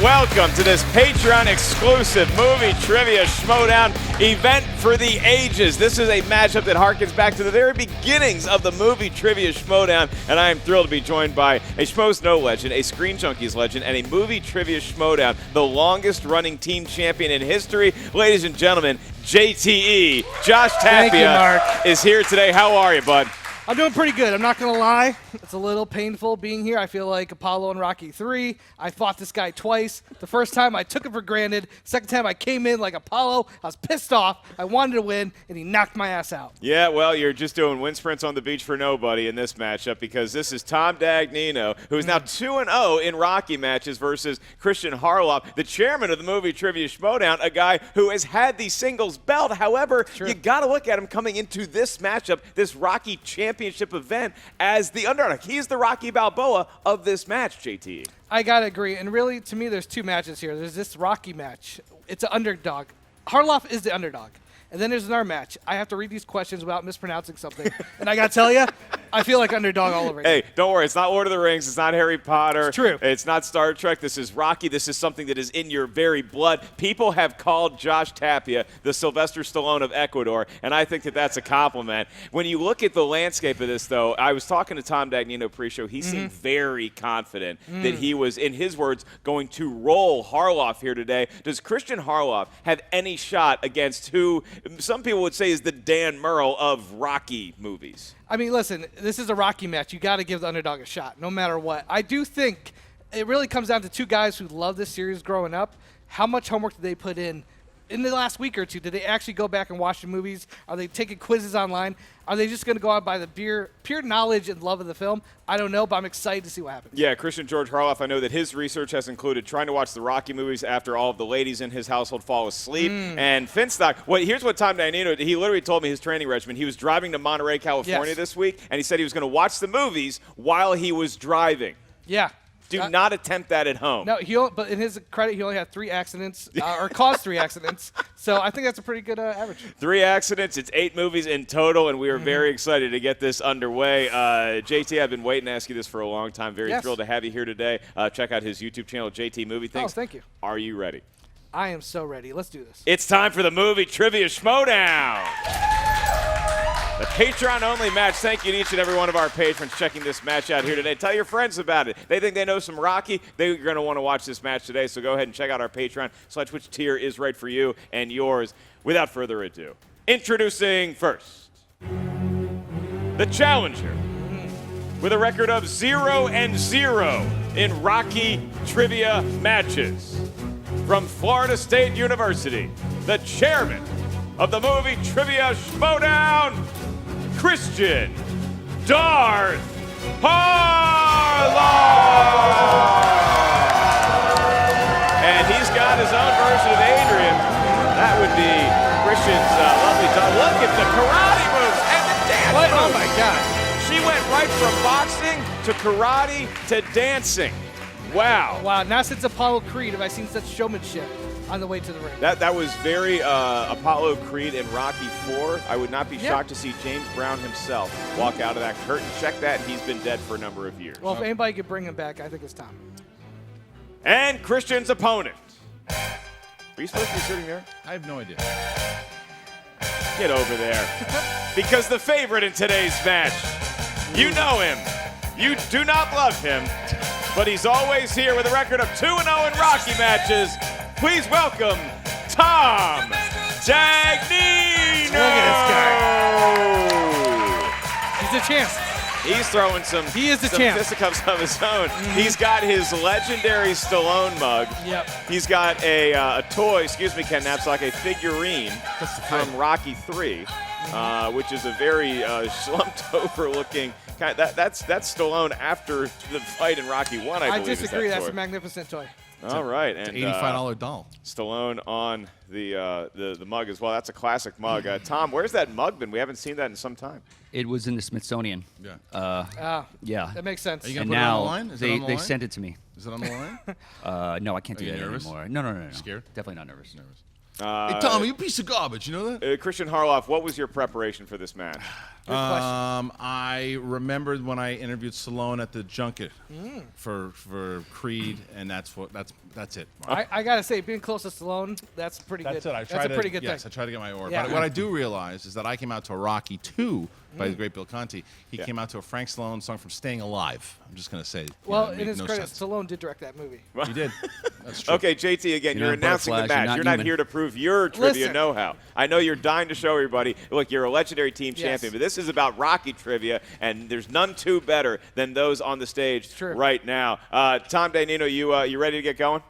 welcome to this Patreon-exclusive movie trivia Schmoedown event for the ages. This is a matchup that harkens back to the very beginnings of the movie trivia Schmoedown, and I am thrilled to be joined by a Schmoes Know legend, a Screen Junkies legend, and a movie trivia Schmoedown, the longest-running team champion in history. Ladies and gentlemen, JTE, Josh Tapia, is here today. How are you, bud? I'm doing pretty good. I'm not going to lie. It's a little painful being here. I feel like Apollo in Rocky 3. I fought this guy twice. The first time I took it for granted. Second time I came in like Apollo. I was pissed off. I wanted to win, and he knocked my ass out. Yeah, well, you're just doing wind sprints on the beach for nobody in this matchup because this is Tom Dagnino, who is now 2-0 in Rocky matches versus Kristian Harloff, the chairman of the movie Trivia Schmoedown, a guy who has had the singles belt. However, you got to look at him coming into this matchup, this Rocky championship event, as the underdog. He's the Rocky Balboa of this match, JT. I got to agree. And really, to me, there's two matches here. There's this Rocky match. It's an underdog. Harloff is the underdog. And then there's another match. I have to read these questions without mispronouncing something. And I got to tell you, I feel like underdog all over again. Hey, don't worry. It's not Lord of the Rings. It's not Harry Potter. It's true. It's not Star Trek. This is Rocky. This is something that is in your very blood. People have called Josh Tapia the Sylvester Stallone of Ecuador, and I think that that's a compliment. When you look at the landscape of this, though, I was talking to Tom Dagnino pre-show. He seemed very confident that he was, in his words, going to roll Harloff here today. Does Kristian Harloff have any shot against who some people would say is the Dan Murrell of Rocky movies? I mean, listen, this is a Rocky match. You got to give the underdog a shot, no matter what. I do think it really comes down to two guys who loved this series growing up. How much homework did they put in the last week or two? Did they actually go back and watch the movies? Are they taking quizzes online? Are they just going to go out by the pure knowledge and love of the film? I don't know, but I'm excited to see what happens. Yeah, Kristian George Harloff, I know that his research has included trying to watch the Rocky movies after all of the ladies in his household fall asleep. And Finstock, here's what Tom Dagnino, he literally told me his training regimen. He was driving to Monterey, California this week, and he said he was going to watch the movies while he was driving. Yeah. Do not attempt that at home. No, but in his credit, he only had 3 accidents, or caused 3 accidents. So I think that's a pretty good average. 3 accidents. It's 8 movies in total, and we are very excited to get this underway. JT, I've been waiting to ask you this for a long time. Very thrilled to have you here today. Check out his YouTube channel, JT Movie Things. Oh, thank you. Are you ready? I am so ready. Let's do this. It's time for the movie Trivia Schmoedown. The Patreon-only match. Thank you to each and every one of our patrons checking this match out here today. Tell your friends about it. They think they know some Rocky. They're going to want to watch this match today, so go ahead and check out our Patreon. Select which tier is right for you and yours. Without further ado, introducing first, the challenger with a record of 0-0 in Rocky trivia matches. From Florida State University, the chairman of the movie Trivia Schmoedown, Kristian Darth Harloff! And he's got his own version of Adrian. That would be Kristian's lovely daughter. Look at the karate moves and the dance moves. Oh, my God. She went right from boxing to karate to dancing. Wow. Wow, not since Apollo Creed have I seen such showmanship on the way to the ring. That was very Apollo Creed in Rocky IV. I would not be shocked to see James Brown himself walk out of that curtain. Check that. He's been dead for a number of years. Well, if anybody could bring him back, I think it's Tom. And Kristian's opponent. Are you supposed to be sitting there? I have no idea. Get over there. Because the favorite in today's match, you know him. You do not love him, but he's always here with a record of 2-0 in Rocky matches. Please welcome Tom Dagnino. Look at this guy. He's a champ. He's throwing some fisticuffs of his own. He's got his legendary Stallone mug. Yep. He's got a toy, excuse me, Ken Naps, like a figurine from Rocky III, which is a very slumped over looking. That's Stallone after the fight in Rocky I believe. I disagree. That's a magnificent toy. All right, and $85 doll. Stallone on the mug as well. That's a classic mug. Tom, where's that mug been? We haven't seen that in some time. It was in the Smithsonian. Yeah. Yeah. That makes sense. Are you gonna And put it now on the line? Is it they on the line? sent it to me. Is it on the line? No, I can't do you that nervous? anymore. No. Scared? Definitely not nervous. Hey, Tommy, you piece of garbage. You know that? Kristian Harloff, what was your preparation for this match? Good question. I remembered when I interviewed Stallone at the junket for Creed, and that's it. I gotta say, being close to Stallone, that's pretty That's good. it. That's a pretty good yes, thing. I try to get my oar. Yeah. But what I do realize is that I came out to a Rocky 2 by the great Bill Conti. He came out to a Frank Stallone song from Staying Alive. I'm just going to say. Well, it in made his no credit, sense. Stallone did direct that movie. He did. That's true. Okay, JT, again, You're you're not announcing the butterflies, match. you're You're not not human. here to prove your trivia Listen. know-how. I know you're dying to show everybody, look, you're a legendary team Yes. champion, but this is about Rocky trivia, and there's none two better than those on the stage True. right now. Tom Dagnino, you ready to get going?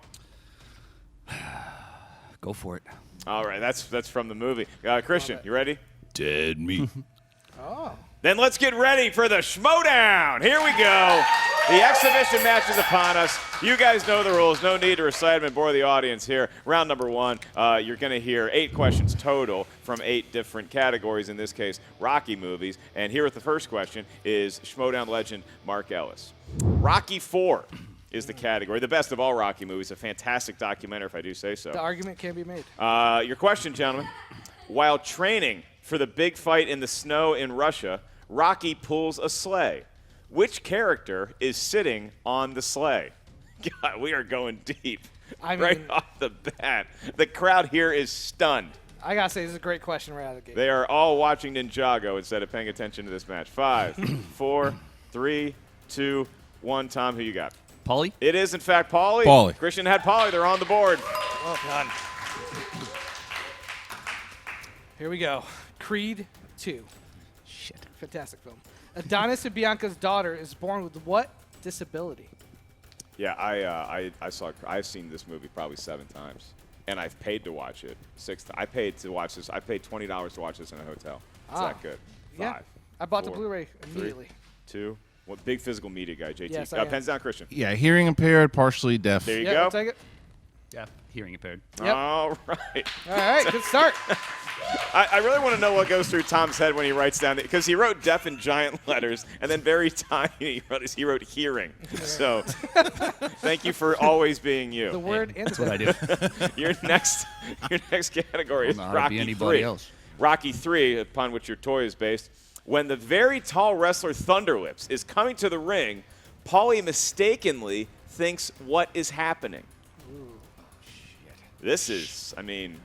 Go for it. All right, that's from the movie. Christian, you ready? Dead meat. Oh. Then let's get ready for the Schmoedown. Here we go. The exhibition match is upon us. You guys know the rules. No need to recite them and bore the audience here. Round number one, you're going to hear 8 questions total from 8 different categories, in this case, Rocky movies. And here with the first question is Schmoedown legend Mark Ellis. Rocky IV is the category. The best of all Rocky movies. A fantastic documentary, if I do say so. The argument can be made. Your question, gentlemen. While training for the big fight in the snow in Russia, Rocky pulls a sleigh. Which character is sitting on the sleigh? God, we are going deep. I right mean- off the bat. The crowd here is stunned. I gotta say, this is a great question right out of the gate. They are all watching Ninjago instead of paying attention to this match. 5, 4, 3, 2, 1. Tom, who you got? Paulie? It is, in fact, Paulie. Paulie. Christian had Paulie. They're on the board. Well done. Here we go. Creed 2. Shit. Fantastic film. Adonis and Bianca's daughter is born with what disability? Yeah, I've seen this movie probably 7 times, and I've paid to watch it 6 times. I paid to watch this. I paid $20 to watch this in a hotel. It's Ah. that good. 5, Yeah. I bought the 4, Blu-ray 3, immediately. 2. What big physical media guy, JT? Yes, I am. Pens down, Christian. Yeah, hearing impaired, partially deaf. There you Yeah, go. I'll take it. Yeah. Hearing impaired. Yep. All right. All right, good start. I really want to know what goes through Tom's head when he writes down, because he wrote deaf in giant letters, and then very tiny he wrote hearing. So thank you for always being you. The word and That's what I do. Your next category is I don't know how to be Rocky anybody 3. else. Rocky 3, upon which your toy is based. When the very tall wrestler Thunderlips is coming to the ring, Paulie mistakenly thinks what is happening. This is, I mean,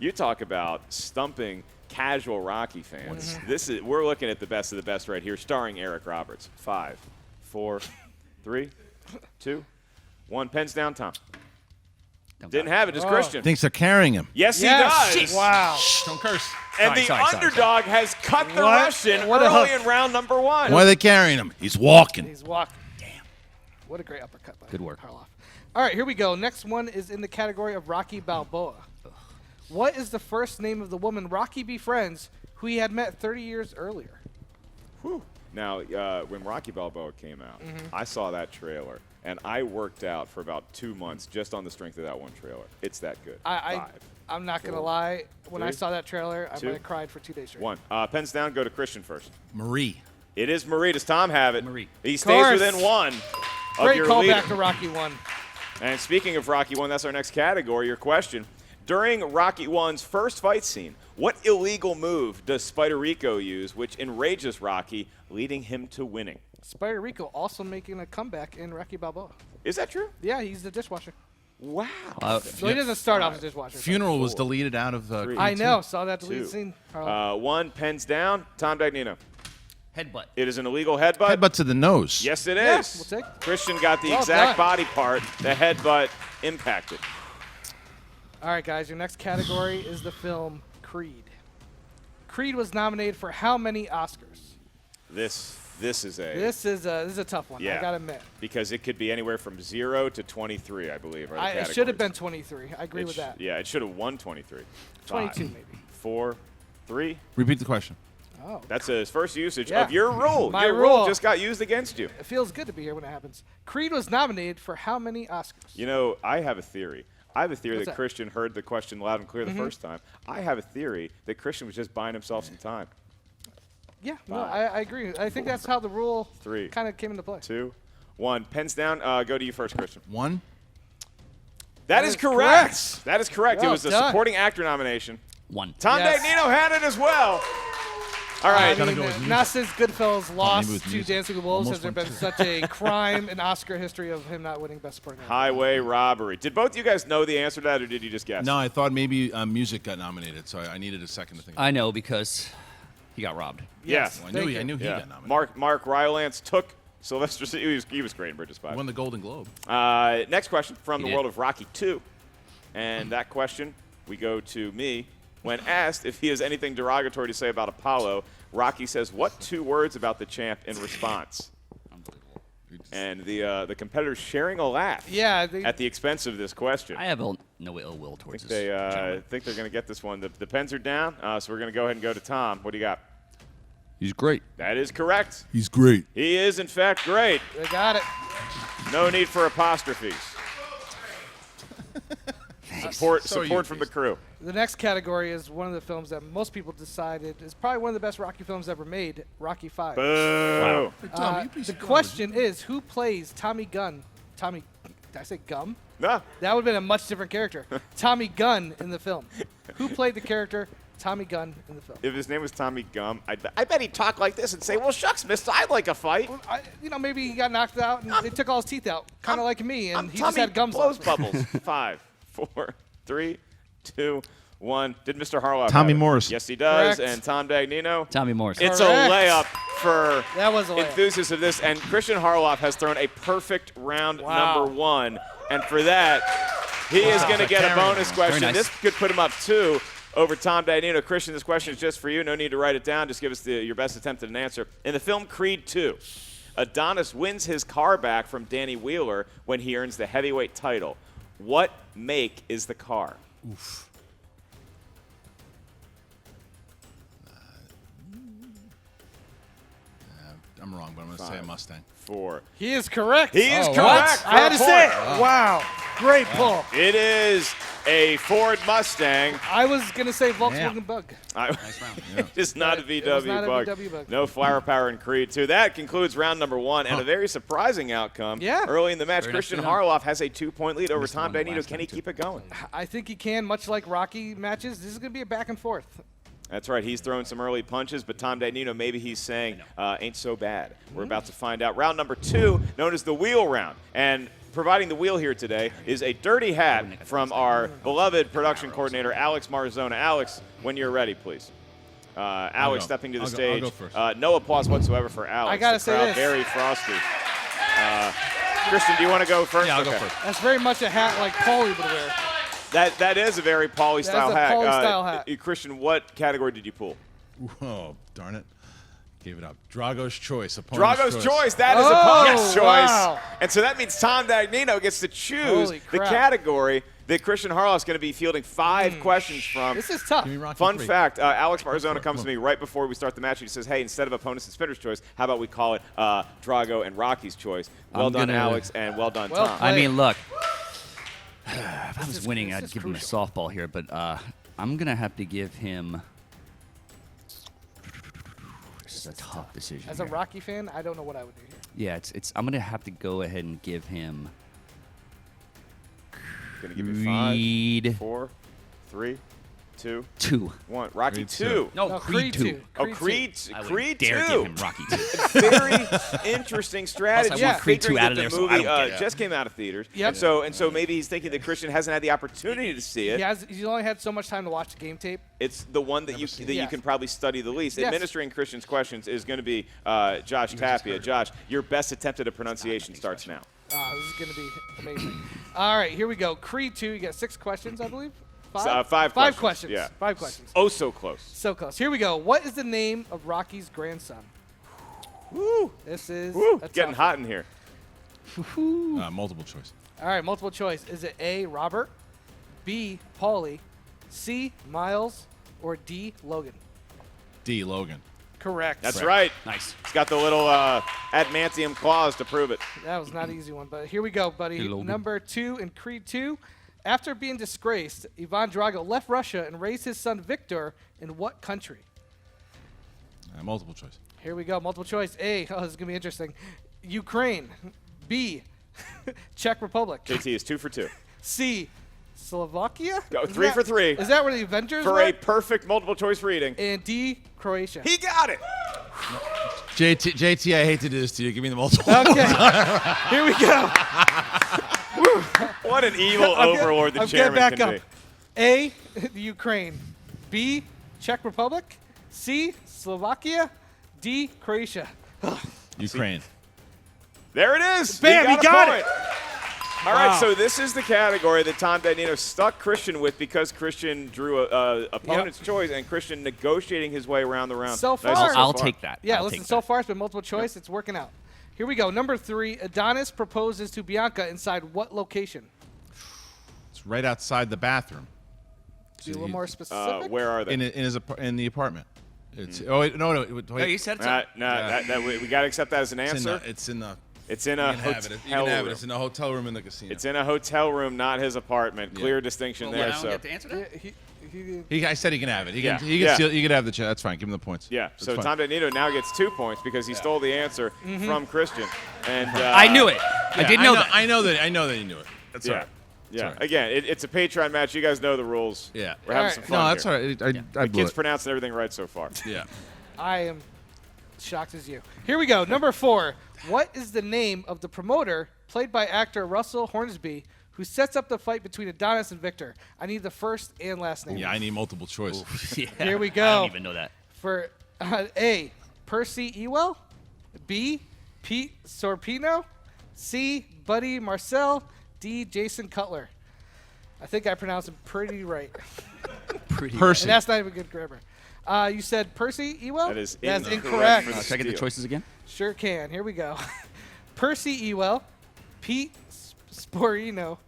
you talk about stumping casual Rocky fans. We're looking at the best of the best right here, starring Eric Roberts. 5, 4, 3, 2, 1. Pens down, Tom. Didn't have it. It's Oh. Christian. Thinks they're carrying him. Yes, Yes. he does. Wow. Don't curse. And Sorry, the sorry. underdog has cut the What? Russian What a early hook. in round number 1. Why are they carrying him? He's walking. He's walking. Damn. What a great uppercut by Good work. Harloff. All right, here we go. Next one is in the category of Rocky Balboa. What is the first name of the woman Rocky befriends who he had met 30 years earlier? Now, when Rocky Balboa came out, I saw that trailer, and I worked out for about 2 months just on the strength of that one trailer. It's that good. 5, I'm not going to 4, lie. When I 3, saw that trailer, I 2, might have cried for 2 days straight. 1. Pens down. Go to Christian first. Marie. It is Marie. Does Tom have it? Marie. He stays Course. within 1 of Great your leader. callback to Rocky 1. And speaking of Rocky 1, that's our next category. Your question. During Rocky 1's first fight scene, what illegal move does Spider Rico use which enrages Rocky, leading him to winning? Spider Rico also making a comeback in Rocky Balboa. Is that true? Yeah, he's the dishwasher. Wow. So he doesn't start off as dishwasher. Funeral was deleted out of. 3, I know. Saw that 2, deleted scene. Harloff. 1. Pens down. Tom Dagnino. Headbutt. It is an illegal headbutt. Headbutt to the nose. Yes, it Yeah, is. we'll take it. Christian got the Well exact done. body part the headbutt impacted. All right, guys. Your next category is the film Creed. Creed was nominated for how many Oscars? This is a This is a tough one. Yeah. I gotta admit. because it could be anywhere from 0 to 23, I believe. Are the It should have categories. been 23. I agree It with sh- that. Yeah, it should have won 23. 22 5, maybe. 4, 3. Repeat the question. Oh, That's his first usage Yeah. of your rule. My your rule rule. just got used against you. it feels good to be here when it happens. Creed was nominated for how many Oscars? You know, I have a theory. I have a theory What's that that? Christian heard the question loud and clear the first time. I have a theory that Christian was just buying himself some time. Yeah, no, 5, I agree. I think that's how the rule 3, kind of came into play. 2, 1. Pens down. Go to you first, Christian. 1. That is correct. That is correct. It Well was a done. supporting actor nomination. 1. Tom Yes. Dagnino had it as well. All right. I Gotta mean, go with not since Goodfellas lost with to music. Dancing with Wolves has Almost there been went such a crime in Oscar history of him not winning Best Supporting Actor. Highway Robbery. Did both of you guys know the answer to that, or did you just guess? No, I thought maybe music got nominated, so I needed a second to think. I know because he got robbed. Yes. Well, I Thank knew you. he Yeah. got nominated. Mark Rylance took Sylvester. He was great in Bridges 5. Won the Golden Globe. Next question from He the did. world of Rocky 2. And that question, we go to me. When asked if he has anything derogatory to say about Apollo, Rocky says, what 2 words about the champ in response? Unbelievable. And the competitors sharing a laugh Yeah, at the expense of this question. I have no ill will towards this They gentleman. think they're going to get this one. The pens are down, so we're going to go ahead and go to Tom. What do you got? He's great. That is correct. He's great. He is, in fact, great. they got it. No need for apostrophes. Support So are you, from the crew. The next category is one of the films that most people decided is probably one of the best Rocky films ever made, Rocky 5. Boo. Tom, you piece The of garbage. question is, who plays Tommy Gunn? Did I say Gum? No. That would have been a much different character. Tommy Gunn in the film. Who played the character Tommy Gunn in the film? If his name was Tommy Gum, I bet he'd talk like this and say, well, shucks, mister, I'd like a fight. Maybe he got knocked out and they took all his teeth out, kind of like me, and I'm he Tommy just had gums blows left. bubbles. 5, 4, 3, 2, 1. Did Mr. Harloff Tommy have it? Morris. Yes, he does. Correct. And Tom Dagnino? Tommy Morris. It's Correct. a layup for That was a layup. enthusiasts of this. And Kristian Harloff has thrown a perfect round Wow. number 1. And for that, he is going to get a bonus question. Very nice. This could put him up 2 over Tom Dagnino. Kristian, this question is just for you. No need to write it down. Just give us your best attempt at an answer. In the film Creed 2, Adonis wins his car back from Danny Wheeler when he earns the heavyweight title. What make is the car? Oof. I'm wrong, but I'm going to say a Mustang. 4. He is correct. He is Oh, correct. I had to for a say it. point. Wow. Great pull. It is a Ford Mustang. I was going to say Volkswagen Yeah. Bug. Nice round. It's not a It VW was not a bug. VW bug. No firepower in Creed 2. That concludes round number 1, and a very surprising outcome. Yeah. Early in the match, Very nice Kristian to know. Harloff has a 2-point lead over Missed Tom one the Dagnino. last Can time, he too. keep it going? I think he can, much like Rocky matches. This is going to be a back and forth. That's right. He's throwing some early punches, but Tom Dagnino, maybe he's saying, ain't so bad. We're about to find out. Round number 2, known as the wheel round. And providing the wheel here today is a dirty hat from our beloved production coordinator, Alex Marzona. Alex, when you're ready, please. Alex go. stepping to the I'll stage. go first. No applause whatsoever for Alex. I gotta The say crowd this. very frosty. Kristian, do you want to go first? Yeah, I'll go Okay. first. That's very much a hat like Paulie would wear. That is a very Paulie style That's a hat. Paulie style hat. Kristian, what category did you pull? Oh, darn it. Gave it up. Drago's choice. Opponent's Drago's choice. That is Oh, opponent's choice. wow. And so that means Tom Dagnino gets to choose Holy the crap. category that Kristian Harloff is going to be fielding 5 questions from. This is tough. Give me Rocky Fun 3. fact, Alex Marzona comes to me right before we start the match. He says, hey, instead of opponents and spinner's choice, how about we call it Drago and Rocky's choice? Well I'm done, gonna- Alex, and well done, Well Tom. played. I mean, look. If I was is- winning, this I'd is give him a crucial. softball here, but I'm going to have to give him. This is a tough decision. As a here. Rocky fan, I don't know what I would do here. Yeah, I'm going to have to go ahead and give him. Going to give you 5, Creed 4, 3, 2, 2. 1. Rocky Creed 2. No, Creed 2. Oh, Creed, I would Creed dare 2. give him Rocky 2. Very interesting strategy. Plus, I want Creed 2 Figuring out of that there, the so I movie don't care. just came out of theaters. Yep. And so maybe he's thinking that Kristian hasn't had the opportunity to see it. He's only had so much time to watch the game tape. It's the one that you it. you Yes. can probably study the least. Yes. Administering Kristian's questions is going to be Josh Tapia. Josh, your best attempt at a pronunciation starts now. This is going to be amazing. All right, here we go. Creed 2, you got 6 questions, I believe? 5? 5 5 questions. questions. Yeah. 5 questions. Oh, so close. So close. Here we go. What is the name of Rocky's grandson? Woo! This is Woo! a Getting tough hot in here. Multiple choice. one. All right, multiple choice. Is it A, Robert, B, Paulie, C, Miles, or D, Logan? D, Logan. Correct. That's right. Nice. He's got the little adamantium claws to prove it. That was not an easy one, but here we go, buddy. Hey, Logan. Number 2 in Creed 2. After being disgraced, Ivan Drago left Russia and raised his son Victor in what country? Multiple choice. Here we go. Multiple choice. A. Oh, this is going to be interesting. Ukraine. B. Czech Republic. JT is 2 for 2. C. Slovakia? Go, Isn't 3 that- for 3. Is that where the Avengers For were? a perfect multiple choice reading. And D, Croatia. He got it. JT, I hate to do this to you. Give me the multiple. Okay. Here we go. What an evil I'm overlord the I'm chairman getting back can up. A, the Ukraine. B, Czech Republic. C, Slovakia. D, Croatia. Ukraine. be. There it is. Bam, he got it. All right, so this is the category that Tom Dagnino stuck Kristian with because Kristian drew a opponent's choice and Kristian negotiating his way around the round. So Nice far- so I'll far. take that. Yeah, I'll listen, take so that. far it's been multiple choice. It's working out. Here we go. Number 3, Adonis proposes to Bianca inside what location? It's right outside the bathroom. Be a little more specific. Where are they? In the apartment. It's wait, no. Wait. No, you said so. We got to accept that as an answer. It's in the. It's in a You can have it. You hotel can have it. room. It's in a hotel room in the casino. It's in a hotel room, not his apartment. Yeah. Clear distinction Well, there. I don't So get to answer that? He I said he can have it. He can. Yeah. He can Yeah. steal. You can have the chat. That's fine. Give him the points. yeah. That's So fine. Tom Dagnino now gets 2 points because he stole the answer from Kristian. And I knew it. I did know that. I know that you knew it. That's all Yeah. right. Yeah. Sorry. Again, it's a Patreon match. You guys know the rules. Yeah. We're having All some right. fun No, that's here. all right. I blew Kids it. pronouncing everything right so far. Yeah. I am shocked as you. Here we go. Number 4. What is the name of the promoter played by actor Russell Hornsby who sets up the fight between Adonis and Victor? I need the first and last name. Yeah. I need multiple choice. Yeah. Here we I go. don't even know that. For A, Percy Ewell. B, Pete Sorpino. C, Buddy Marcel. D, Jason Cutler. I think I pronounced him pretty right. Pretty. Percy. And that's not even good grammar. You said Percy Ewell? That is That's incorrect incorrect. for the Should I get the steal. choices again? Sure can. Here we go. Percy Ewell, Pete Sporino,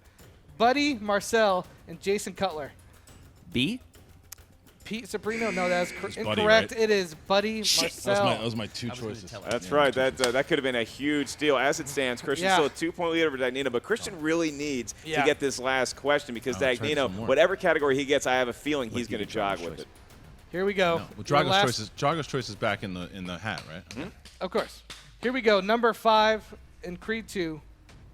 Buddy Marcel, and Jason Cutler. B? Pete Sabrino? No, that's Buddy, incorrect. right? It is Buddy Shit. Marcel. That was my two choices. That's right. That could have been a huge steal. As it stands, Kristian's Yeah. still a 2-point lead over Dagnino, but Kristian really needs to Yeah. get this last question because I'll try Dagnino, some more. whatever category he gets, I have a feeling he's going to give jog Drago's with choice. it. Here we go. Well, Your Drago's last- choice is back in the hat, right? Of course. Here we go. Number 5 in Creed 2.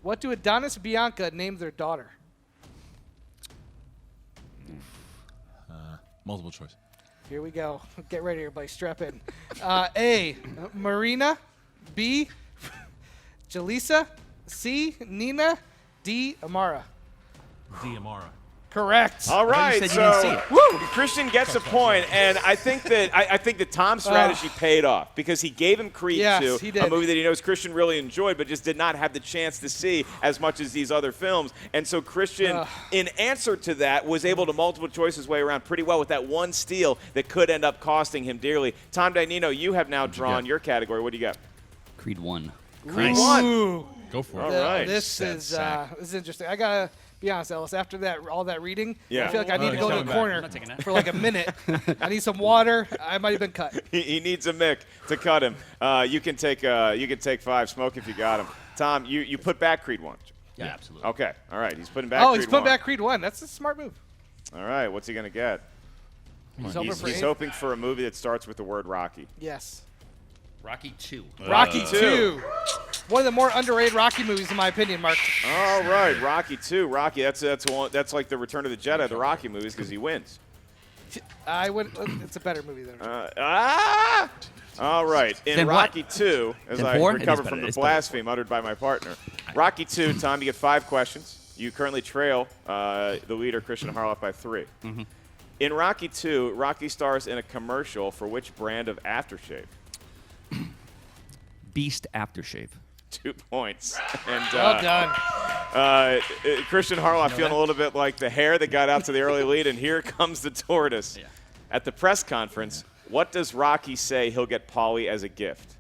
What do Adonis and Bianca name their daughter? Multiple choice. Here we go. Get ready, everybody. Strap in. A, Marina. B, Jalisa. C, Nina. D, Amara. Diamara. Correct. All right, said you didn't see so it. Kristian gets a point, and I think that Tom's strategy paid off because he gave him Creed Yes, 2, he a did. movie that he knows Kristian really enjoyed, but just did not have the chance to see as much as these other films. And so Kristian, in answer to that, was able to multiple choice his way around pretty well with that one steal that could end up costing him dearly. Tom Dagnino, you have now drawn got? your category. What do you got? Creed 1. Creed 1. Ooh. Go for it. All right. This is interesting. I gotta be honest, Ellis. After that, all that reading, Yeah. I feel like I need to he's go to coming the back. corner I'm not taking that. for like a minute. I need some water. I might have been cut. He needs a Mick to cut him. You can take 5. Smoke if you got him. Tom, you put back Creed 1. Yeah, absolutely. Okay. All right. He's putting back Oh, Creed he's putting 1. back Creed 1. That's a smart move. All right. What's he going to get? He's hoping for He's eight. hoping for a movie that starts with the word Rocky. Yes. Rocky 2. Rocky 2. 2. One of the more underrated Rocky movies, in my opinion, Mark. All right. Rocky 2. Rocky. That's like the Return of the Jedi, the Rocky movies, because he wins. I would. It's a better movie than. All right. In Then what? Rocky 2, as Then I 4? It is recover better. from the It's better. blaspheme uttered by my partner. Rocky 2, Tom, you get 5 questions. You currently trail the leader, Kristian Harloff, by 3. Mm-hmm. In Rocky 2, Rocky stars in a commercial for which brand of aftershave? Beast Aftershave. 2 points. And Well done. Kristian Harloff feeling a little bit like the hare that got out to the early lead, and here comes the tortoise. Yeah. At the press conference, what does Rocky say he'll get Paulie as a gift?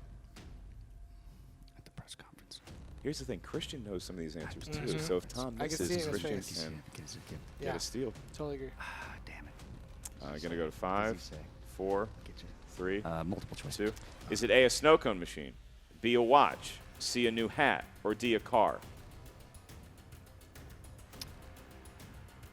At the press conference. Here's the thing, Kristian knows some of these answers too. So if Tom I can misses, see it in his Kristian face. can Yeah. get a steal. Totally agree. Ah, damn it. Gonna go to 5, say? 4, Get you. 3, Multiple choice. 2. Is it A, a snow cone machine, B, a watch, C, a new hat, or D, a car?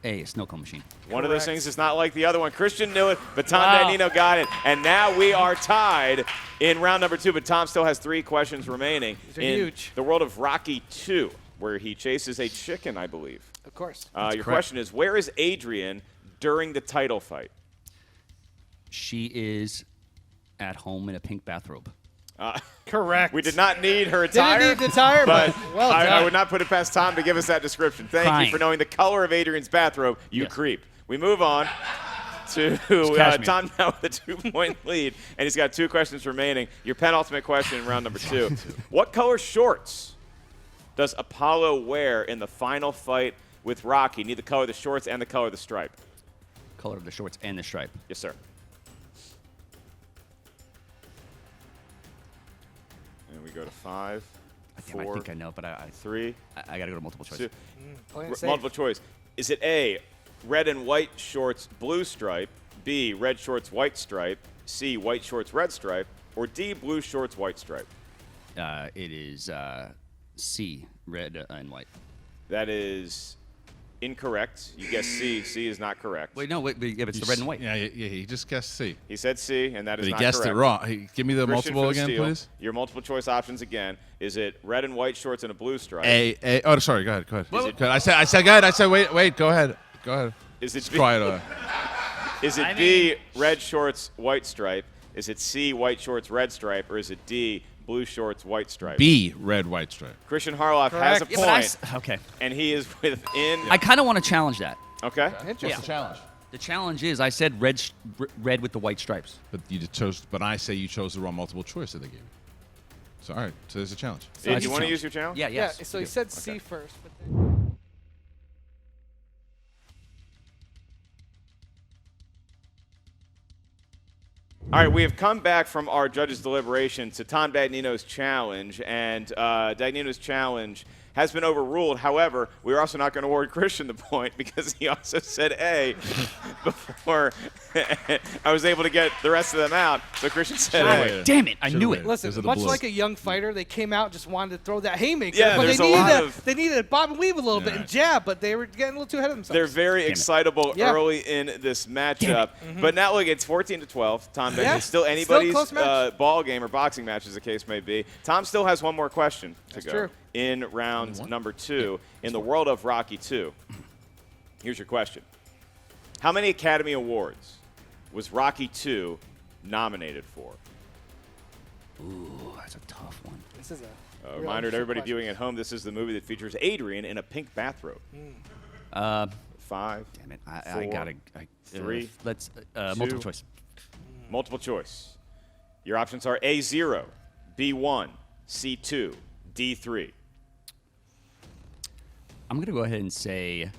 A snow cone machine. One of those Correct. things is not like the other one. Kristian knew it, but Tom Wow. Dagnino got it. And now we are tied in round number 2, but Tom still has 3 questions remaining. These are in huge. the world of Rocky 2, where he chases a chicken, I believe. Of course. Your question is, where is Adrian during the title fight? She is at home in a pink bathrobe. Correct. We did not need her attire. Didn't need the attire, but well done. I would not put it past Tom to give us that description. Thank you for knowing the color of Adrian's bathrobe, you creep. We move on to Tom now with a 2-point lead, and he's got 2 questions remaining. Your penultimate question in round number 2. What color shorts does Apollo wear in the final fight with Rocky? Need the color of the shorts and the color of the stripe. Color of the shorts and the stripe. Yes, sir. And we go to 5, 4, I think I know, but 3. I got to go to multiple choice. 2. Playing safe. Multiple choice. Is it A, red and white shorts, blue stripe, B, red shorts, white stripe, C, white shorts, red stripe, or D, blue shorts, white stripe? It is C, red and white. That is incorrect. You guessed C. C is not correct. Wait, no, wait, yeah, but it's the red and white. Yeah, he just guessed C. He said C, and that is But he not guessed correct. it wrong. Hey, give me the Christian multiple for the again, steal. please. Your multiple choice options again. Is it red and white shorts and a blue stripe? A. Oh, sorry. Go ahead. Go ahead. it- I said. Go ahead. I said. Wait. Go ahead. Go ahead. Is it Just B, quiet. is it B, red shorts, white stripe? Is it C, white shorts, red stripe? Or is it D, blue shorts, white stripe? B, red, white stripe. Kristian Harloff has a Correct. point, Okay. and he is within. I kind of want to challenge that. Okay. Interesting. challenge? The challenge is I said red with the white stripes. But you chose. But I say you chose the wrong multiple choice that they gave you. So all right. So there's a challenge. Do you want to challenge. use your challenge? Yeah, yes. Yeah, so he Good. said C first. But then All right, we have come back from our judges' deliberation to Tom Dagnino's challenge, and Dagnino's challenge has been overruled. However, we're also not going to award Kristian the point because he also said A before I was able to get the rest of them out. So Kristian said A. Damn it! I knew it. listen, Those are the much blues. like a young fighter, they came out and just wanted to throw that haymaker. Yeah, but there's they a needed lot of- they needed to bob and weave a little bit Yeah. and jab, but they were getting a little too ahead of themselves. They're very excitable Yeah. early in this matchup. But now look, it's 14-12. Tom Dagnino, Yeah, still still a anybody's close match. ball game or boxing match, as the case may be. Tom still has one more question to That's go true. in round number 2 in the world of Rocky 2. Here's your question. How many Academy Awards was Rocky 2 nominated for? Ooh, that's a tough one. This is a A real reminder to interesting everybody question. viewing at home, this is the movie that features Adrian in a pink bathrobe. 5, Damn it! I 4, gotta. 3, Let's 2. multiple choice. multiple choice. Your options are A0, B1, C2, D3. I'm gonna go ahead and say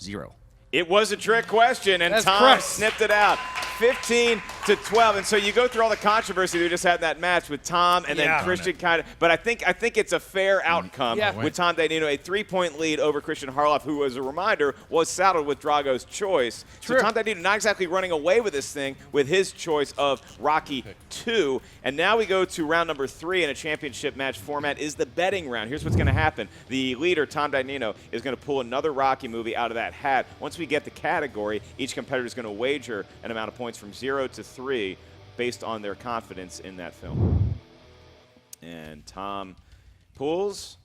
0. It was a trick question, and That's Tom correct. snipped it out. 15-12, and so you go through all the controversy we just had in that match with Tom and Yeah. then Kristian kind of. But I think it's a fair outcome Yeah. with Tom Dagnino, a 3-point lead over Kristian Harloff, who, as a reminder, was saddled with Drago's choice. True. So Tom Dagnino not exactly running away with this thing with his choice of Rocky 2. And now we go to round number 3 in a championship match format is the betting round. Here's what's going to happen. The leader, Tom Dagnino, is going to pull another Rocky movie out of that hat. Once we get the category, each competitor is going to wager an amount of points from 0 to 3 based on their confidence in that film. And Tom pulls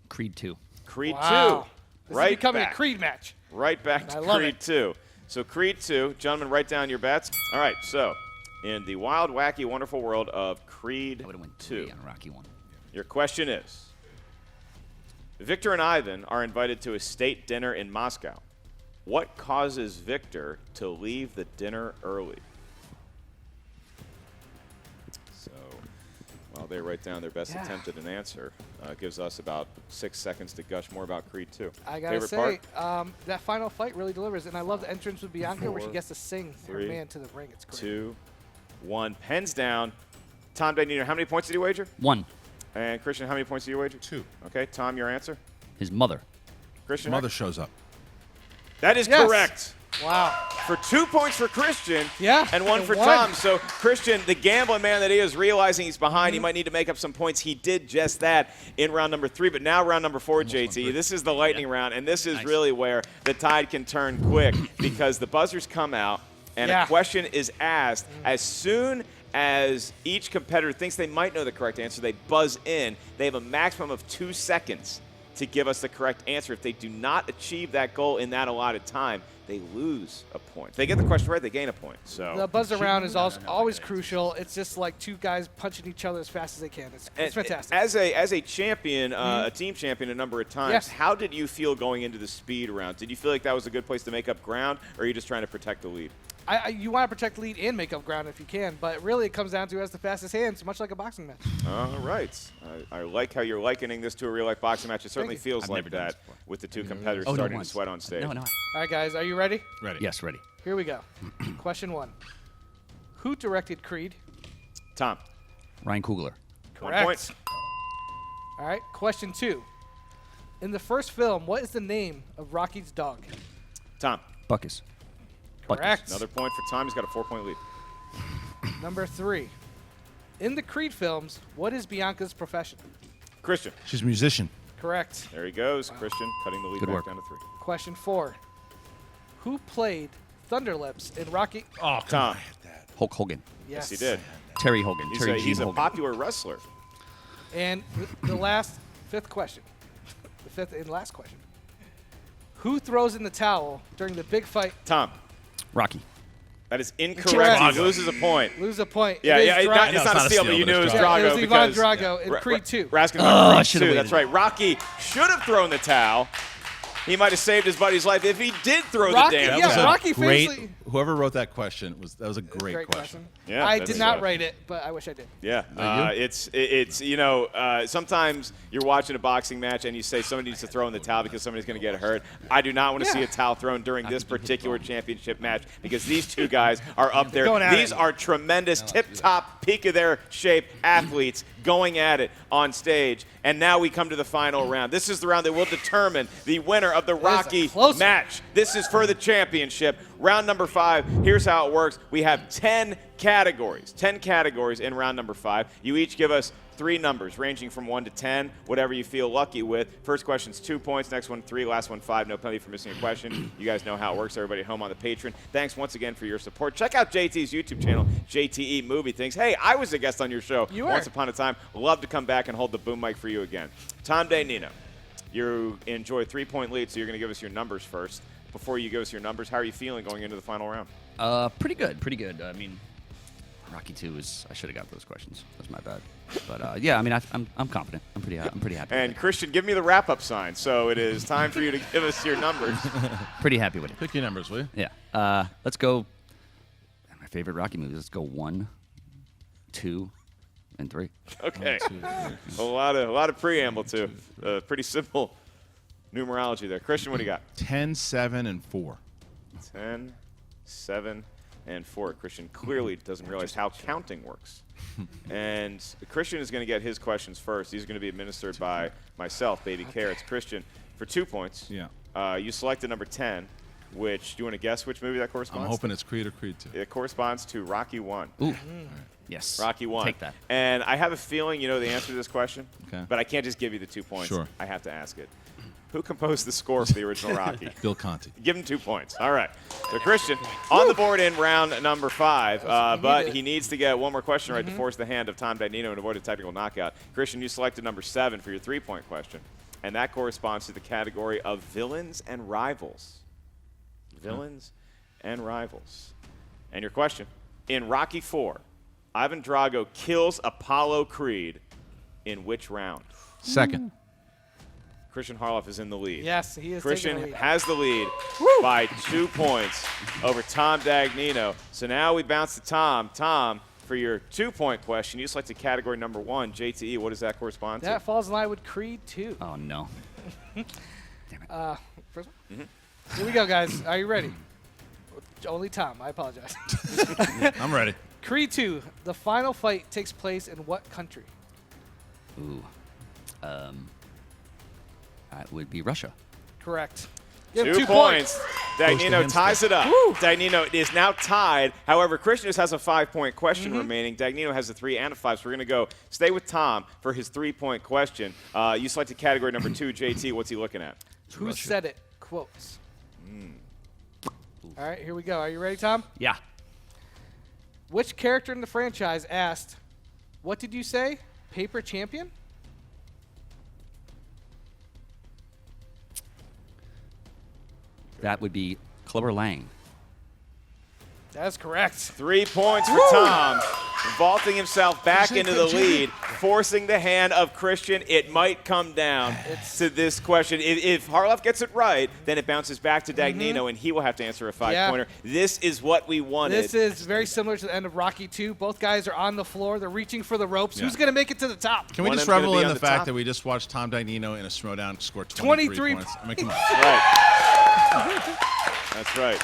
Creed 2. Creed Wow. 2. This Right is becoming back. a Creed match. Right back to I love Creed it. 2. So Creed 2, gentlemen, write down your bets. All right, so in the wild, wacky, wonderful world of Creed I would have went 2, 3 on Rocky 1. your question is, Victor and Ivan are invited to a state dinner in Moscow. What causes Victor to leave the dinner early? So while they write down their best Yeah. attempt at an answer, gives us about 6 seconds to gush more about Creed 2. I gotta Favorite say, part? that final fight really delivers, and I love the entrance with Bianca where she 4, gets to sing her 3, man to the ring. It's great. 2, 1. Pens down. Tom Dagnino, how many points did he wager? 1. And Kristian, how many points did you wager? 2. Okay, Tom, your answer? His mother. Kristian? Mother shows up. That is Yes. correct. Wow. For 2 points for Kristian Yeah, and 1 and for one. Tom. So Kristian, the gambling man that he is, realizing he's behind, he might need to make up some points. He did just that in round number 3, but now round number 4, JT. This is the lightning round, and this is Nice. really where the tide can turn quick because the buzzers come out and Yeah. a question is asked. As soon as each competitor thinks they might know the correct answer, they buzz in. They have a maximum of 2 seconds to give us the correct answer. If they do not achieve that goal in that allotted time, they lose a point. If they get the question right, they gain a point. So The buzz around is also always crucial. It's just like two guys punching each other as fast as they can. It's fantastic. As a champion, a team champion a number of times, Yes. how did you feel going into the speed round? Did you feel like that was a good place to make up ground, or are you just trying to protect the lead? You want to protect the lead and make up ground if you can, but really it comes down to who has the fastest hands, much like a boxing match. All right. I like how you're likening this to a real-life boxing match. It certainly you. feels I've like never done that this before. with the two competitors Oh, no, starting to once. sweat on stage. No. All right, guys, are you ready? Ready. Yes, ready. Here we go. Question 1. Who directed Creed? Tom, Ryan Coogler. 1 Correct. point. All right, question 2. In the first film, what is the name of Rocky's dog? Tom, Buckus. Correct. another point for Tom. He's got a 4-point lead. Number 3. In the Creed films, what is Bianca's profession? Christian, She's a musician. Correct. there he goes. Christian cutting the lead Good back work. down to 3. Question 4. Who played Thunderlips in Rocky? Oh, Tom, Hulk Hogan. yes, he did. Terry Hogan. He's Terry a, Gene he's a Hogan. popular wrestler. And the last, 5th question. The 5th and last question. Who throws in the towel during the big fight? Tom, Rocky. that is incorrect. Correct. He loses a point. Lose a point. Yeah, It is yeah, Dra- it's not a steal, but you knew it was it's Yeah, Drago. it was Ivan because Drago in Creed 2. We're asking Oh, about I Creed should've 2. waited. That's right. Rocky should have thrown the towel. He might have saved his buddy's life if he did throw Rocky, the damn yeah, towel. Rocky Great. famously. Whoever wrote that question that was a great question. Yeah, I that's did not right. write it, but I wish I did. Yeah, you? it's sometimes you're watching a boxing match and you say somebody needs to throw in the towel because somebody's going to get hurt. I do not want to see a towel thrown during this particular championship match because these two guys are up there. Going at These it. are tremendous, tip-top, peak of their shape athletes going at it on stage. And now we come to the final round. This is the round that will determine the winner of the Rocky close one. match. This is for the championship. Round number 5. Here's how it works. We have 10 categories. 10 categories in round number 5. You each give us 3 numbers ranging from 1 to 10, whatever you feel lucky with. First question's 2 points, next one 3, last one 5. No penalty for missing a question. You guys know how it works. Everybody at home on the Patreon, thanks once again for your support. Check out JT's YouTube channel, JTE Movie Things. Hey, I was a guest on your show You were. once upon a time. Love to come back and hold the boom mic for you again. Tom Dagnino, you enjoy a 3-point lead, so you're going to give us your numbers first. Before you give us your numbers, how are you feeling going into the final round? Pretty good. Pretty good. I mean, Rocky 2 is. I should have got those questions. That's my bad. But yeah, I mean, I'm confident. I'm pretty happy. And with Christian, give me the wrap-up sign. So it is time for you to give us your numbers. it. Pretty happy with it. Pick your numbers, will you? Yeah. Let's go. My favorite Rocky movies. Let's go 1, 2, and 3. Okay. A lot of preamble to pretty simple numerology there. Christian, what do you got? 10, 7, and 4. 10, 7, and 4. Christian clearly doesn't realize how counting works. And Christian is going to get his questions first. These are going to be administered by myself, Baby Carrots. Christian, for 2 points. Yeah. You selected number 10, which, do you want to guess which movie that corresponds? I'm hoping it's Creed or Creed 2. It corresponds to Rocky 1. Ooh. Yes. Rocky 1. Take that. And I have a feeling you know the answer to this question, Okay. but I can't just give you the 2 points. Sure. I have to ask it. Who composed the score for the original Rocky? Bill Conti. Give him 2 points. All right. So Christian on the board in round number 5, but he needs to get one more question right to force the hand of Tom Dagnino and avoid a technical knockout. Christian, you selected number 7 for your 3-point question, and that corresponds to the category of villains and rivals. Villains and rivals. And your question, in Rocky 4, Ivan Drago kills Apollo Creed in which round? Second. Kristian Harloff is in the lead. Yes, he is taking the Christian lead. has the lead by 2 points over Tom Dagnino. So now we bounce to Tom. Tom, for your 2-point question, you selected category number 1, JTE. What does that correspond to? That falls in line with Creed 2. Oh no. First one? Here we go, guys. Are you ready? Only Tom. I apologize. I'm ready. Creed 2. The final fight takes place in what country? Ooh. That would be Russia. Correct. You have 2 points. Close to Dagnino him ties still. it up. Dagnino is now tied. However, Christian just has a 5-point question remaining. Dagnino has a 3 and a 5. So we're going to go stay with Tom for his 3-point question. You selected category number 2, JT. What's he looking at? Who said it? Quotes. All right, here we go. Are you ready, Tom? Yeah. Which character in the franchise asked, "What did you say? Paper champion?" That would be Clubber Lang. That's correct. 3 points for Tom, vaulting himself back into the lead, forcing the hand of Kristian. It might come down to this question. If Harloff gets it right, then it bounces back to Dagnino, and he will have to answer a 5-pointer. This is what we wanted. This is very similar to the end of Rocky 2. Both guys are on the floor. They're reaching for the ropes. Who's going to make it to the top? Can we One just of them's gonna revel be in on the the fact top. that we just watched Tom Dagnino in a Schmoedown score 23 points? I mean, come on. Right. That's right.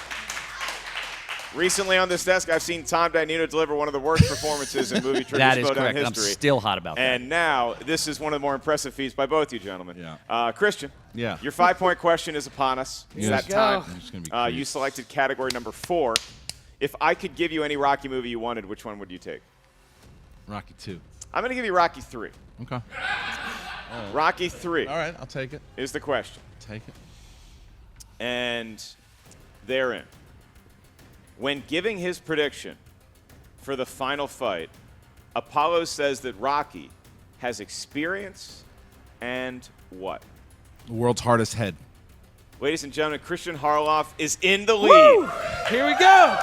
Recently on this desk, I've seen Tom Dagnino deliver one of the worst performances in movie trivia That is Schmoedown correct. history. I'm still hot about that. And now, this is one of the more impressive feats by both you gentlemen. Yeah. Kristian, Yeah. your 5-point question is upon us. It's Here that we time. go. I'm just gonna be You selected category number 4. If I could give you any Rocky movie you wanted, which one would you take? Rocky 2. I'm going to give you Rocky 3. Okay. Rocky 3 All right, I'll take it. is the question. Take it. And therein, when giving his prediction for the final fight, Apollo says that Rocky has experience and what? The world's hardest head. Ladies and gentlemen, Kristian Harloff is in the lead. Here we go.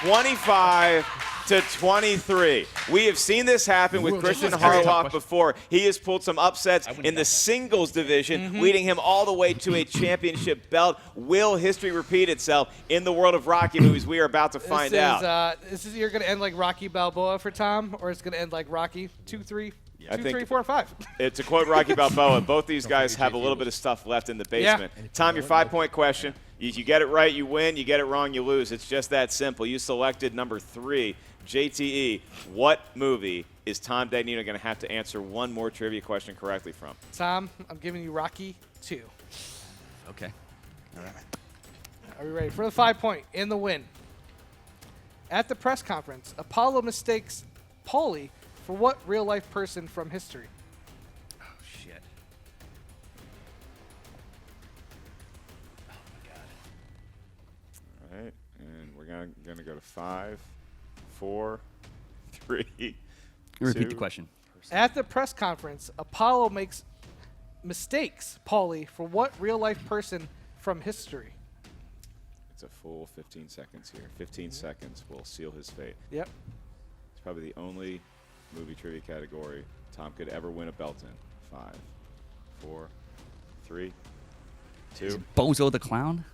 25 to 23. We have seen this happen with Kristian Harloff before. He has pulled some upsets in the singles division, leading him all the way to a championship belt. Will history repeat itself in the world of Rocky movies? We are about to find out. This is you're going to end like Rocky Balboa for Tom, or it's going to end like Rocky 2, 3, I 2, think- 3, 4, 5. To quote Rocky Balboa, both these guys have a little bit of stuff left in the basement. Tom, your 5-point question. If you get it right, you win. You get it wrong, you lose. It's just that simple. You selected number 3. JTE, what movie is Tom Dagnino going to have to answer one more trivia question correctly from? Tom, I'm giving you Rocky 2. Okay. Are we ready for the 5-point in the win? At the press conference, Apollo mistakes Paulie for what real-life person from history? Oh, shit. All right, and we're going to go to 5, 4, 3, Repeat 2. the question. At the press conference, Apollo mistakes Paulie for what real-life person from history? It's a full 15 seconds here. 15 seconds will seal his fate. Yep. It's probably the only movie trivia category Tom could ever win a belt in. 5, 4, 3, 2. Bozo the Clown?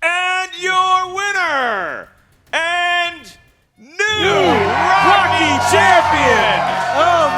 And your winner and new Rocky champion,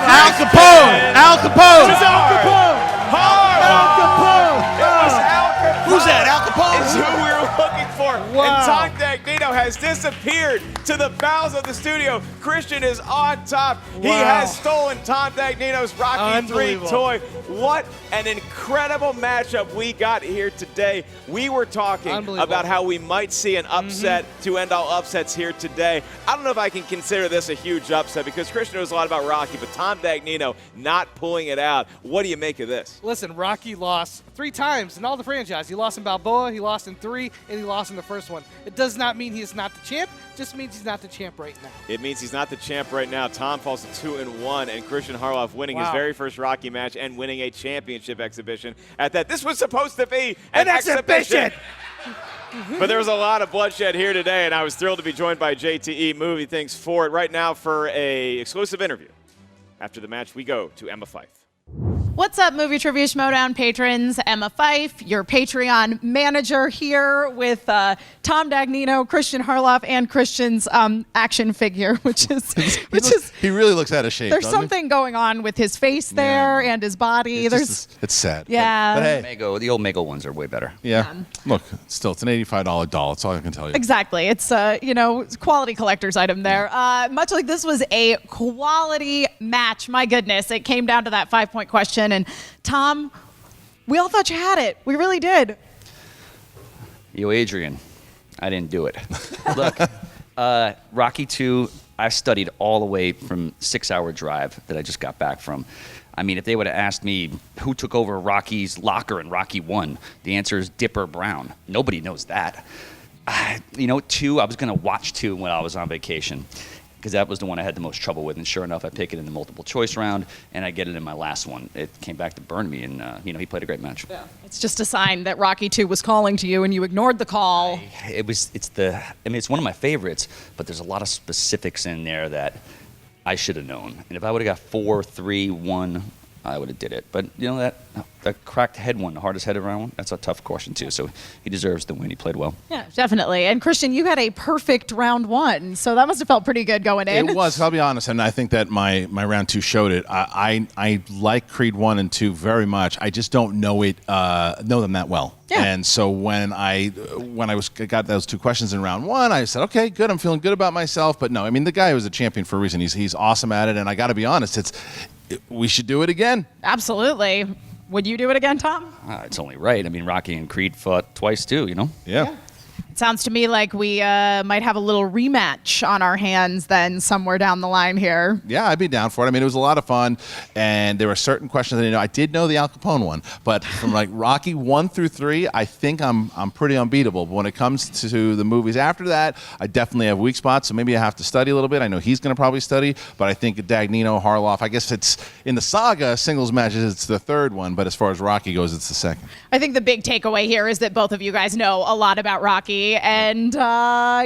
Al Capone! Al Capone! It's Al Capone! Al Capone! It was Al Capone! Who's that? Al Capone? Is who we were looking for. Wow. And Tom Dagnino has disappeared to the bowels of the studio. Kristian is on top. He Wow. has stolen Tom Dagnino's Rocky 3 Unbelievable. toy. What an incredible matchup we got here today. We were talking Unbelievable. about how we might see an upset to end all upsets here today. I don't know if I can consider this a huge upset because Kristian knows a lot about Rocky, but Tom Dagnino not pulling it out. What do you make of this? Listen, Rocky lost 3 times in all the franchise. He lost in Balboa, he lost in 3, and he lost in the first one. It does not mean he is not the champ. Just means he's not the champ right now. It means he's not the champ right now. Tom falls to 2-1, and Kristian Harloff winning his Wow. very first Rocky match and winning a championship exhibition at that. This was supposed to be an exhibition. But there was a lot of bloodshed here today, and I was thrilled to be joined by JTE. Movie Things for it. Right now for a exclusive interview. After the match, we go to Emma Fife. What's up, Movie Trivia Schmoedown patrons? Emma Fife, your Patreon manager here with Tom Dagnino, Kristian Harloff, and Kristian's action figure, which is He really looks out of shape. there's doesn't he? something going on with his face there and his body. It's sad. Yeah. But hey, Mego, the old Mego ones are way better. Yeah. Look, still, it's an $85 doll. That's all I can tell you. Exactly. It's it's a quality collector's item there. Much like this was a quality match. My goodness, it came down to that 5-point question. And Tom, we all thought you had it. We really did. Yo, Adrian, I didn't do it. Look, Rocky 2, I studied all the way from 6-hour drive that I just got back from. I mean, if they would have asked me who took over Rocky's locker in Rocky 1, the answer is Dipper Brown. Nobody knows that. 2, I was going to watch 2 when I was on vacation. because that was the one I had the most trouble with. And sure enough, I pick it in the multiple choice round, and I get it in my last one. It came back to burn me, and he played a great match. Yeah. It's just a sign that Rocky 2 was calling to you, and you ignored the call. It's one of my favorites, but there's a lot of specifics in there that I should have known. And if I would have got 4, 3, 1, I would have did it. But that cracked head one, the hardest headed round one, that's a tough question too. So he deserves the win. He played well. Yeah, definitely. And Kristian, you had a perfect round 1, so that must have felt pretty good going in. It was, I'll be honest, and I think that my round 2 showed it. I like Creed 1 and 2 very much. I just don't know them that well. Yeah. And so when I got those 2 questions in round 1, I said, okay, good, I'm feeling good about myself. But no, I mean, the guy was a champion for a reason. He's awesome at it, and I got to be honest, we should do it again. Absolutely. Would you do it again, Tom? It's only right. I mean, Rocky and Creed fought twice too, Yeah. It sounds to me like we might have a little rematch on our hands then somewhere down the line here. Yeah, I'd be down for it. I mean, it was a lot of fun, and there were certain questions that I did know the Al Capone one, but from like Rocky 1 through 3, I think I'm pretty unbeatable. But when it comes to the movies after that, I definitely have weak spots, so maybe I have to study a little bit. I know he's going to probably study, but I think Dagnino, Harloff, I guess it's in the saga singles matches, it's the 3rd one, but as far as Rocky goes, it's the 2nd. I think the big takeaway here is that both of you guys know a lot about Rocky, and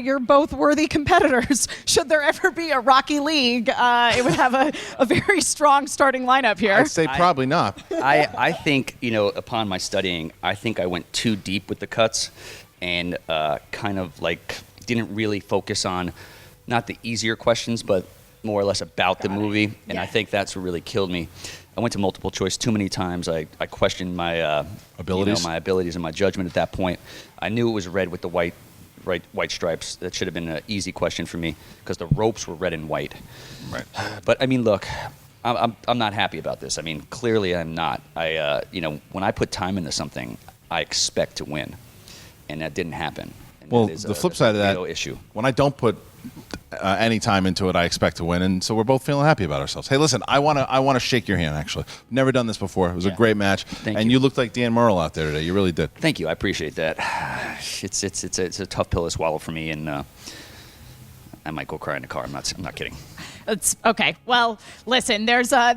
you're both worthy competitors. Should there ever be a Rocky League, it would have a very strong starting lineup here. I'd say probably not. I think, upon my studying, I think I went too deep with the cuts and kind of like didn't really focus on not the easier questions, but more or less about the movie. And I think that's what really killed me. I went to multiple choice too many times. I questioned my abilities, my abilities and my judgment at that point. I knew it was red with the white stripes. That should have been an easy question for me because the ropes were red and white. Right. But I mean, look, I'm not happy about this. I mean, clearly I'm not. When I put time into something, I expect to win, and that didn't happen. And Well, that is the flip side of that, issue. When I don't put any time into it, I expect to win, and so we're both feeling happy about ourselves. Hey, listen, I want to shake your hand. Actually, never done this before. It was a great match, and you looked like Dan Murrell out there today. You really did. Thank you. I appreciate that. It's a tough pill to swallow for me, and I might go cry in the car. I'm not kidding. It's okay. Well, listen, there's a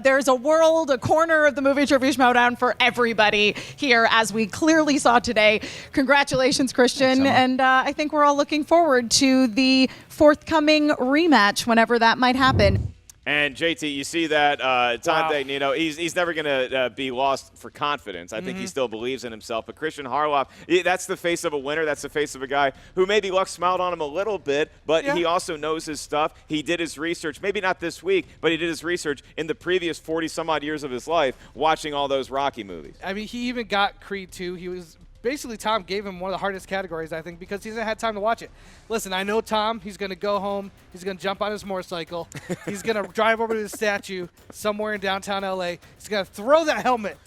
corner of the movie trivia Schmoedown for everybody here, as we clearly saw today. Congratulations, Kristian, and I think we're all looking forward to the forthcoming rematch whenever that might happen. And JT, you see that Tom Dagnino, he's never going to be lost for confidence. I think he still believes in himself. But Kristian Harloff, that's the face of a winner. That's the face of a guy who maybe luck smiled on him a little bit, but he also knows his stuff. He did his research, maybe not this week, but he did his research in the previous 40-some-odd years of his life watching all those Rocky movies. I mean, he even got Creed 2. He was basically, Tom gave him one of the hardest categories, I think, because he hasn't had time to watch it. Listen, I know Tom. He's going to go home. He's going to jump on his motorcycle. He's going to drive over to the statue somewhere in downtown L.A. He's going to throw that helmet,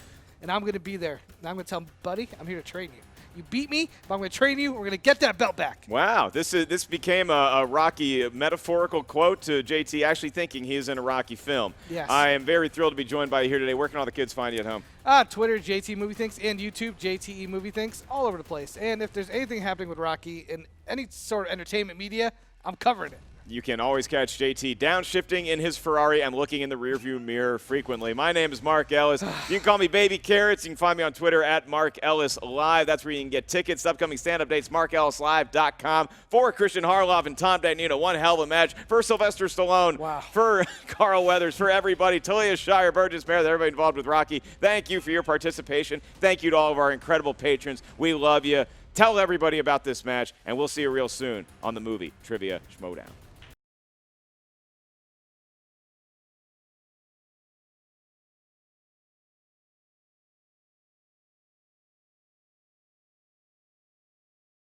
and I'm going to be there. And I'm going to tell him, buddy, I'm here to train you. You beat me, but I'm going to train you. We're going to get that belt back. Wow, this became a Rocky metaphorical quote to JT actually thinking he is in a Rocky film. Yes. I am very thrilled to be joined by you here today. Where can all the kids find you at home? Twitter, JT Movie Thinks, and YouTube, JTE Movie Thinks, all over the place. And if there's anything happening with Rocky in any sort of entertainment media, I'm covering it. You can always catch JT downshifting in his Ferrari and looking in the rearview mirror frequently. My name is Mark Ellis. You can call me Baby Carrots. You can find me on Twitter at Mark Ellis Live. That's where you can get tickets to upcoming stand-up dates, markellislive.com. For Kristian Harloff and Tom Dagnino, one hell of a match. For Sylvester Stallone, for Carl Weathers, for everybody, Talia Shire, Burgess Meredith, everybody involved with Rocky, thank you for your participation. Thank you to all of our incredible patrons. We love you. Tell everybody about this match, and we'll see you real soon on the movie Trivia Schmoedown.